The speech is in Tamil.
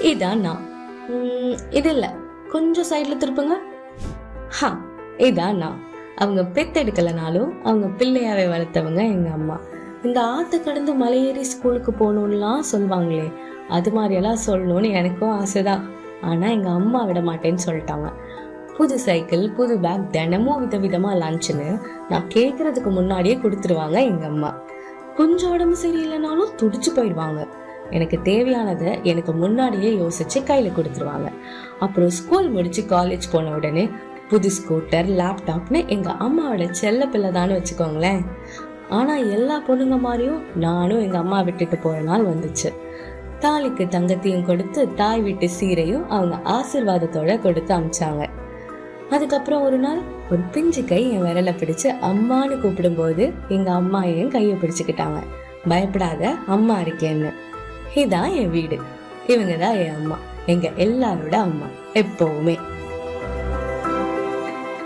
இதான் நான். இது இல்ல, கொஞ்சம் சைட்ல திருப்புங்க. இதான் நான். அவங்க பெத்தெடுக்கலனாலும் அவங்க பிள்ளையாவே வளர்த்தவங்க எங்க அம்மா. இந்த ஆத்து கடந்து மலையேறி ஸ்கூலுக்கு போகணும்லாம் சொல்லுவாங்களே, அது மாதிரியெல்லாம் சொல்லணும்னு எனக்கும் ஆசைதான். ஆனா எங்க அம்மா விட மாட்டேன்னு சொல்லிட்டாங்க. புது சைக்கிள், புது பேக், தினமும் விதவிதமா லஞ்சுன்னு நான் கேட்கறதுக்கு முன்னாடியே கொடுத்துருவாங்க எங்க அம்மா. கொஞ்சம் உடம்பு சரியில்லைனாலும் துடிச்சு போயிடுவாங்க. எனக்கு தேவையானதை எனக்கு முன்னாடியே யோசிச்சு கையில கொடுத்துருவாங்க. அப்புறம் ஸ்கூல் முடிச்சு காலேஜ் போன உடனே புது ஸ்கூட்டர், லேப்டாப்னு எங்க அம்மாவோட செல்ல பிள்ளை தான்னு வச்சுக்கோங்களேன். ஆனா எல்லா பொண்ணுங்க மாதிரியும் நானும் எங்க அம்மா விட்டுட்டு போற நாள் வந்துச்சு. தாலிக்கு தங்கத்தையும் கொடுத்து தாய் வீட்டு சீரையும் அவங்க ஆசீர்வாதத்தோட கொடுத்து அமிச்சாங்க. அதுக்கப்புறம் ஒரு நாள் ஒரு பிஞ்சு கை என் விரலை பிடிச்சு அம்மான்னு கூப்பிடும் போது எங்க அம்மா என் கையை பிடிச்சுக்கிட்டாங்க. பயப்படாத, அம்மா இருக்கேன்னு. இதான் என் வீடு, இவங்கதான் என் அம்மா, எங்க எல்லாரோட அம்மா எப்பவுமே.